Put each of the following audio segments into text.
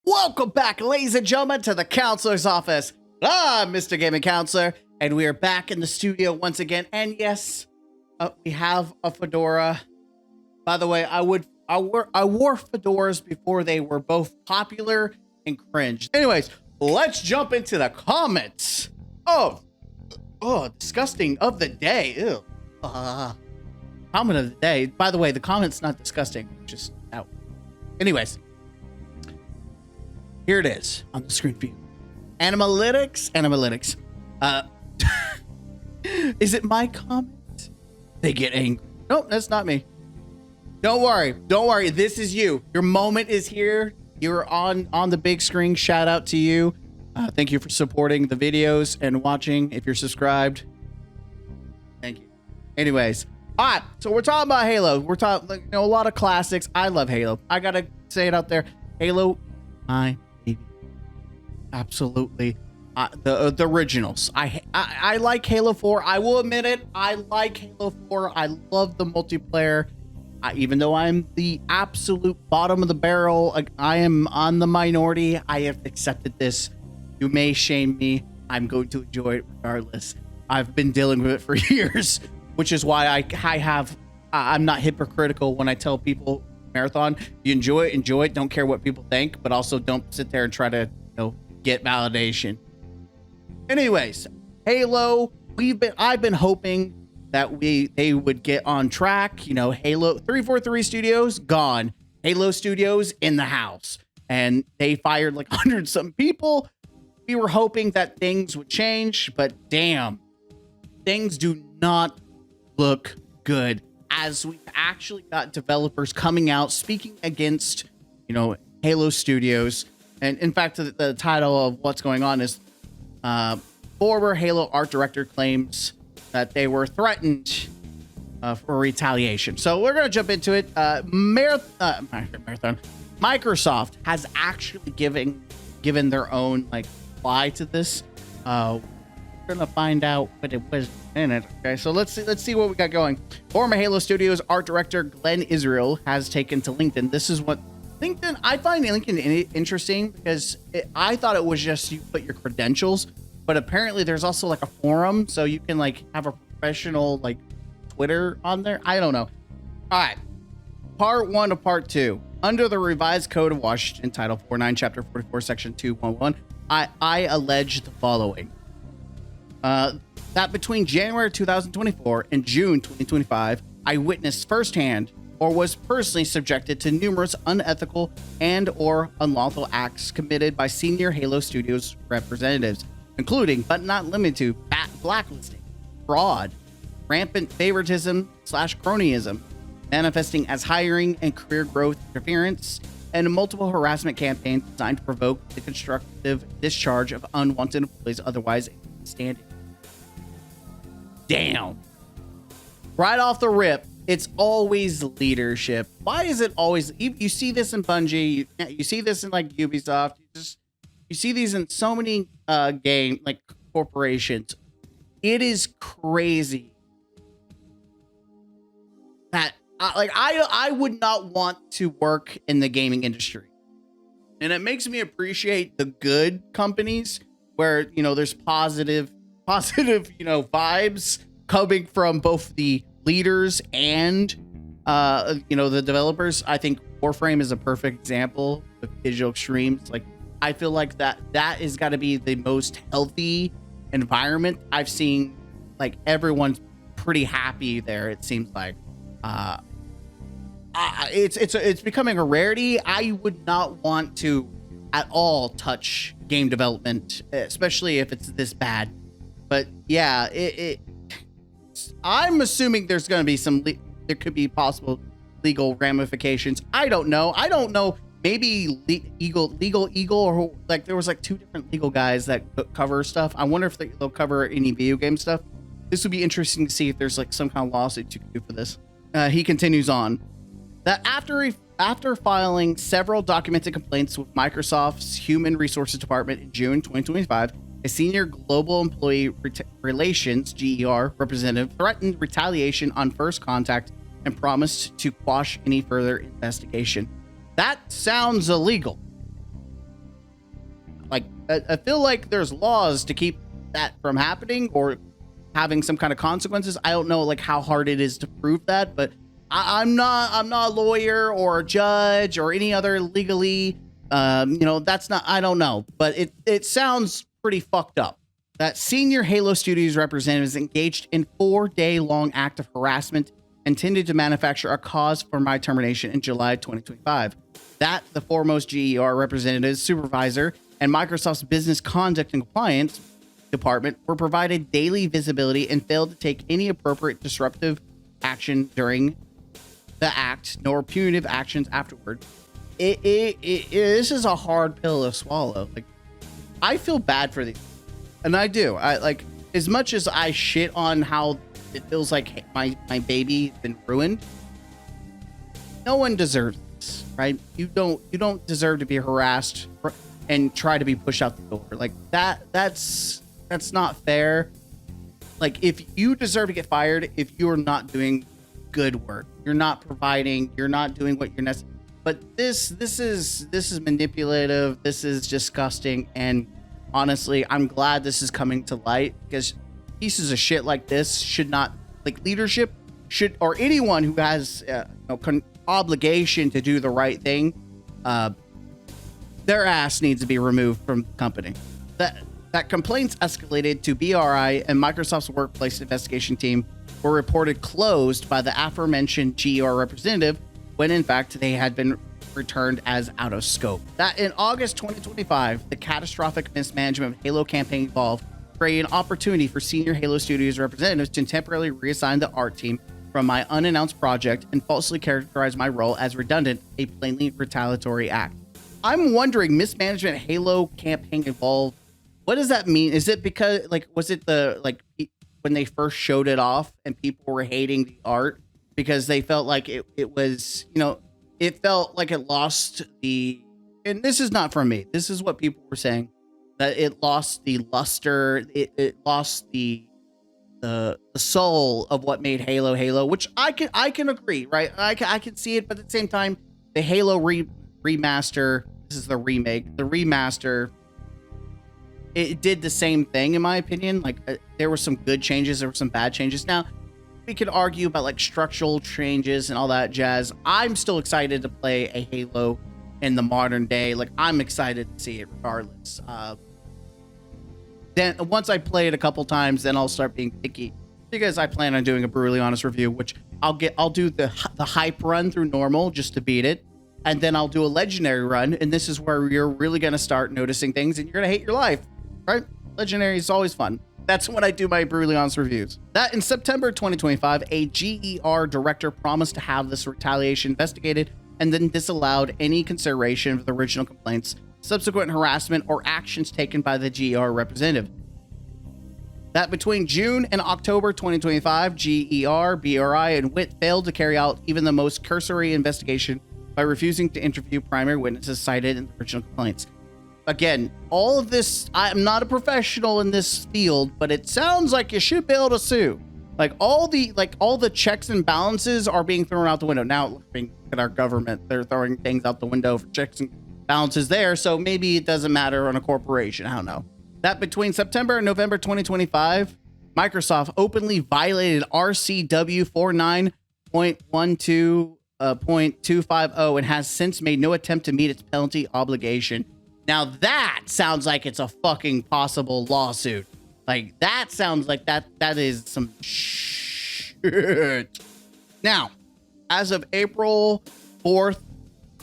Welcome back, ladies and gentlemen, to the counselor's office. I'm Mr. Gaming Counselor, and we are back in the studio once again. And yes, we have a fedora. By the way, I wore fedoras before they were both popular and cringe. Anyways, let's jump into the comments. Oh, disgusting of the day. Ew. Comment of the day. By the way, the comment's not disgusting. Just out. Anyways. Here it is on the screen view. Analytics. Is it my comment? They get angry. Nope, that's not me. Don't worry. This is you. Your moment is here. You're on the big screen. Shout out to you. Thank you for supporting the videos and watching. If you're subscribed, thank you. Anyways, all right. So we're talking about Halo. We're talking, a lot of classics. I love Halo. I gotta say it out there. Halo, absolutely. The originals. I like Halo 4. I will admit it. I like Halo 4. I love the multiplayer. Even though I'm the absolute bottom of the barrel, I am on the minority. I have accepted this. You may shame me. I'm going to enjoy it regardless. I've been dealing with it for years, which is why I'm not hypocritical when I tell people marathon. You enjoy it. Don't care what people think, but also don't sit there and try to, get validation. Anyways, Halo, I've been hoping that they would get on track. Halo 343 Studios gone, Halo Studios in the house, and they fired like 100-something people. We were hoping that things would change, but damn, things do not look good, as we've actually got developers coming out speaking against Halo Studios. And in fact, the title of what's going on is former Halo art director claims that they were threatened for retaliation. So we're going to jump into it. Marathon. Microsoft has actually given their own reply to this. We're going to find out what it was in it. Okay, so let's see what we got going. Former Halo Studios art director Glenn Israel has taken to LinkedIn. This is what LinkedIn, I find LinkedIn interesting because I thought it was just you put your credentials, but apparently there's also a forum, so you can have a professional Twitter on there. I don't know. All right, part 1 of part 2. Under the revised Code of Washington, Title 49, Chapter 44, Section 211, I allege the following: that between January 2024 and June 2025, I witnessed firsthand or was personally subjected to numerous unethical and or unlawful acts committed by senior Halo Studios representatives, including, but not limited to, blacklisting, fraud, rampant favoritism / cronyism, manifesting as hiring and career growth interference, and multiple harassment campaigns designed to provoke the constructive discharge of unwanted employees otherwise standing. Damn. Right off the rip, it's always leadership. Why is it always? You see this in Bungie. You see this in Ubisoft. You see these in so many corporations. It is crazy that I would not want to work in the gaming industry, and it makes me appreciate the good companies where there's positive vibes coming from both the leaders and the developers. I think Warframe is a perfect example of Digital Extremes. I feel like that has got to be the most healthy environment I've seen. Everyone's pretty happy there, it seems like. It's becoming a rarity. I would not want to at all touch game development, especially if it's this bad. But yeah, I'm assuming there's going to be there could be possible legal ramifications. I don't know. Maybe legal or there was 2 different legal guys that cover stuff. I wonder if they'll cover any video game stuff. This would be interesting to see if there's some kind of lawsuit you can do for this. He continues on that after filing several documented complaints with Microsoft's Human Resources Department in June 2025, a senior global employee relations (GER) representative threatened retaliation on first contact and promised to quash any further investigation. That sounds illegal. Like, I feel like there's laws to keep that from happening or having some kind of consequences. I don't know like how hard it is to prove that, but I'm not a lawyer or a judge or any other legally, that's not, I don't know, but it sounds pretty fucked up. That senior Halo Studios representatives engaged in 4-day-long act of harassment intended to manufacture a cause for my termination in July 2025. That the foremost GER representative, supervisor, and Microsoft's business conduct and compliance department were provided daily visibility and failed to take any appropriate disruptive action during the act, nor punitive actions afterward. This is a hard pill to swallow. Like, I feel bad for these. And I do. I like, as much as I shit on how it feels like my baby's been ruined, no one deserves this, right? You don't deserve to be harassed and try to be pushed out the door. Like that's not fair. Like, if you deserve to get fired if you're not doing good work, you're not providing, you're not doing what you're necessary. But this is manipulative. This is disgusting. And honestly, I'm glad this is coming to light, because pieces of shit like this should not, like, leadership should, or anyone who has obligation to do the right thing, their ass needs to be removed from the company. That complaints escalated to BRI, and Microsoft's workplace investigation team were reported closed by the aforementioned GR representative, when in fact they had been returned as out of scope. That in August 2025, the catastrophic mismanagement of Halo campaign evolved, creating an opportunity for senior Halo Studios representatives to temporarily reassign the art team from my unannounced project and falsely characterize my role as redundant, a plainly retaliatory act. I'm wondering, mismanagement Halo campaign evolved. What does that mean? Is it because, like, was it when they first showed it off and people were hating the art because they felt like it was, it felt like it lost the, and this is not from me, this is what people were saying, that it lost the luster, it lost the soul of what made Halo, which I can agree, right? I can see it, but at the same time, the Halo remaster, this is the remake, the remaster, it did the same thing, in my opinion. Like, there were some good changes, there were some bad changes. Now, we could argue about like structural changes and all that jazz. I'm still excited to play a Halo in the modern day. Like, I'm excited to see it regardless. Then once I play it a couple times, then I'll start being picky, because I plan on doing a brutally honest review, which I'll do the hype run through normal just to beat it. And then I'll do a legendary run. And this is where you're really going to start noticing things and you're going to hate your life. Right? Legendary is always fun. That's when I do my brutally honest reviews. That in September 2025, a GER director promised to have this retaliation investigated and then disallowed any consideration of the original complaints, subsequent harassment, or actions taken by the GER representative. That between June and October 2025, GER, BRI, and WIT failed to carry out even the most cursory investigation by refusing to interview primary witnesses cited in the original complaints. Again, all of this, I'm not a professional in this field, but it sounds like you should be able to sue. Like, all the checks and balances are being thrown out the window. Now, looking at our government, they're throwing things out the window for checks and balances there, so maybe it doesn't matter on a corporation. I don't know. That between September and November 2025, Microsoft openly violated RCW 49.12.250 and has since made no attempt to meet its penalty obligation. Now that sounds like it's a fucking possible lawsuit. Like, that sounds like that is some shit. Now, as of April 4th,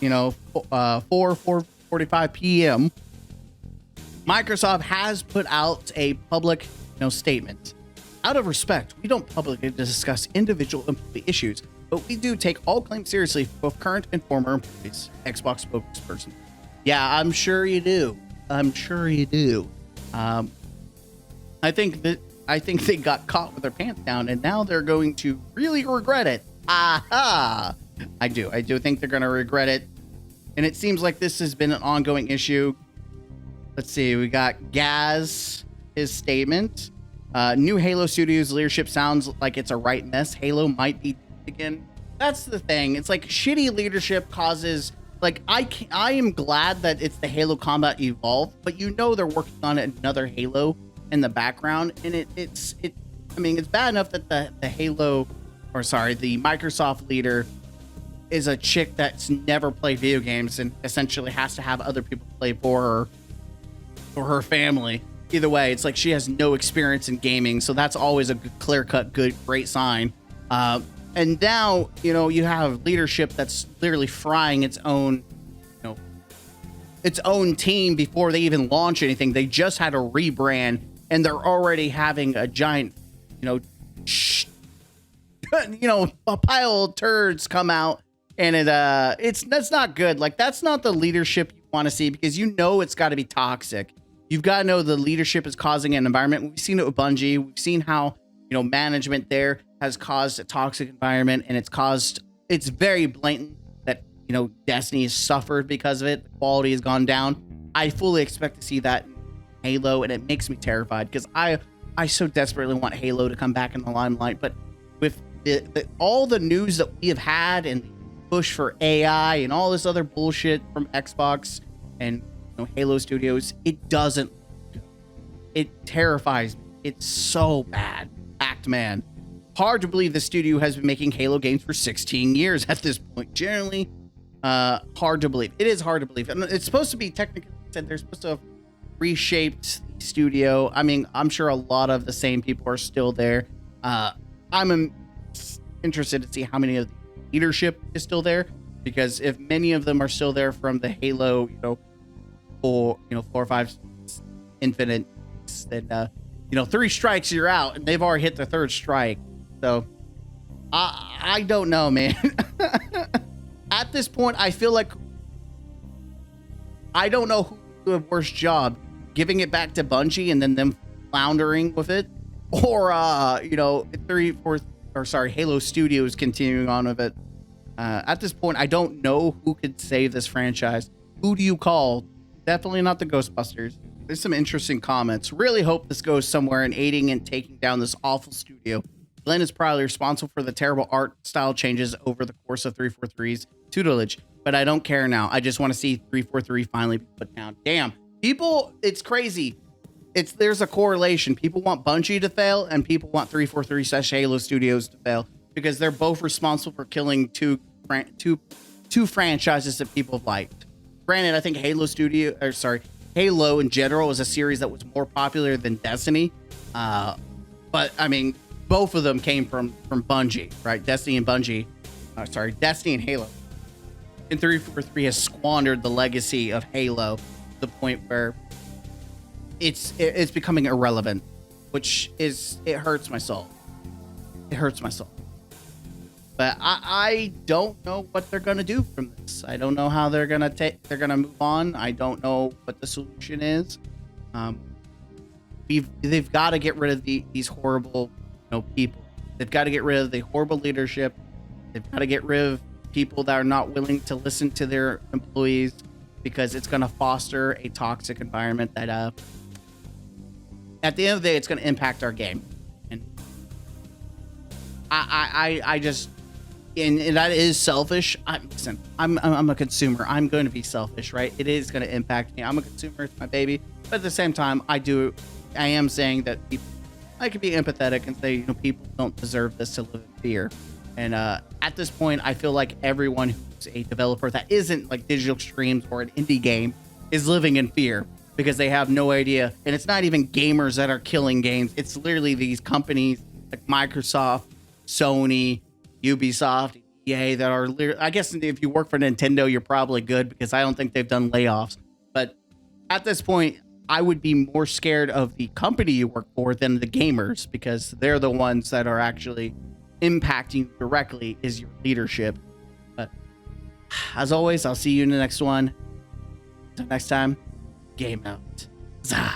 4:45 p.m., Microsoft has put out a public statement. Out of respect, we don't publicly discuss individual employee issues, but we do take all claims seriously for both current and former employees. Xbox spokesperson. Yeah, I'm sure you do. I think they got caught with their pants down, and now they're going to really regret it. Aha! I do think they're going to regret it. And it seems like this has been an ongoing issue. Let's see. We got Gaz, his statement. New Halo Studios leadership sounds like it's a right mess. Halo might be again. That's the thing. It's like shitty leadership causes I am glad that it's the Halo Combat Evolved, but you know they're working on another Halo in the background, and it's I mean, it's bad enough that the the Microsoft leader is a chick that's never played video games and essentially has to have other people play for her family. Either way, it's like she has no experience in gaming, so that's always a clear-cut, great sign. And now, you have leadership that's literally frying its own team before they even launch anything. They just had a rebrand, and they're already having a giant, a pile of turds come out, and that's not good. Like, that's not the leadership you want to see, because it's got to be toxic. You've got to know the leadership is causing an environment. We've seen it with Bungie. We've seen how, management there has caused a toxic environment, and it's very blatant that, Destiny has suffered because of it. The quality has gone down. I fully expect to see that in Halo, and it makes me terrified, because I so desperately want Halo to come back in the limelight. But with all the news that we have had, and the push for AI and all this other bullshit from Xbox and Halo Studios, it doesn't. It terrifies me. It's so bad. Man, hard to believe the studio has been making Halo games for 16 years at this point. Generally, hard to believe. It is hard to believe. And it's supposed to be technically said they're supposed to have reshaped the studio. I mean, I'm sure a lot of the same people are still there. I'm interested to see how many of the leadership is still there, because if many of them are still there from the Halo, 4, 5, Infinite, then 3 strikes, you're out, and they've already hit the 3rd strike. So I don't know, man. At this point, I feel like I don't know who would do a worse job, giving it back to Bungie and then them floundering with it, or Halo Studios continuing on with it. At this point, I don't know who could save this franchise. Who do you call? Definitely not the Ghostbusters. There's some interesting comments. Really hope this goes somewhere in aiding and taking down this awful studio. Glenn is probably responsible for the terrible art style changes over the course of 343's tutelage, but I don't care now. I just want to see 343 finally be put down. Damn. People, it's crazy. There's a correlation. People want Bungie to fail, and people want 343/Halo Studios to fail, because they're both responsible for killing two franchises that people have liked. Granted, I think Halo in general is a series that was more popular than Destiny. But I mean, both of them came from Bungie, right? Destiny and Halo. And 343 has squandered the legacy of Halo to the point where it's becoming irrelevant, it hurts my soul. It hurts my soul. But I don't know what they're gonna do from this. I don't know how they're gonna move on. I don't know what the solution is. They've got to get rid of these horrible, people. They've got to get rid of the horrible leadership. They've got to get rid of people that are not willing to listen to their employees, because it's gonna foster a toxic environment that at the end of the day, it's gonna impact our game. And I just. And that is selfish. Listen, I'm a consumer. I'm going to be selfish, right? It is going to impact me. I'm a consumer. It's my baby. But at the same time, I am saying that I could be empathetic and say, people don't deserve this to live in fear. And at this point, I feel like everyone who's a developer that isn't like Digital Extremes or an indie game is living in fear, because they have no idea. And it's not even gamers that are killing games. It's literally these companies like Microsoft, Sony, Ubisoft, EA that are I guess if you work for Nintendo, you're probably good, because I don't think they've done layoffs. But at this point, I would be more scared of the company you work for than the gamers, because they're the ones that are actually impacting you directly, is your leadership. But as always, I'll see you in the next one. Until next time, game out. Zah.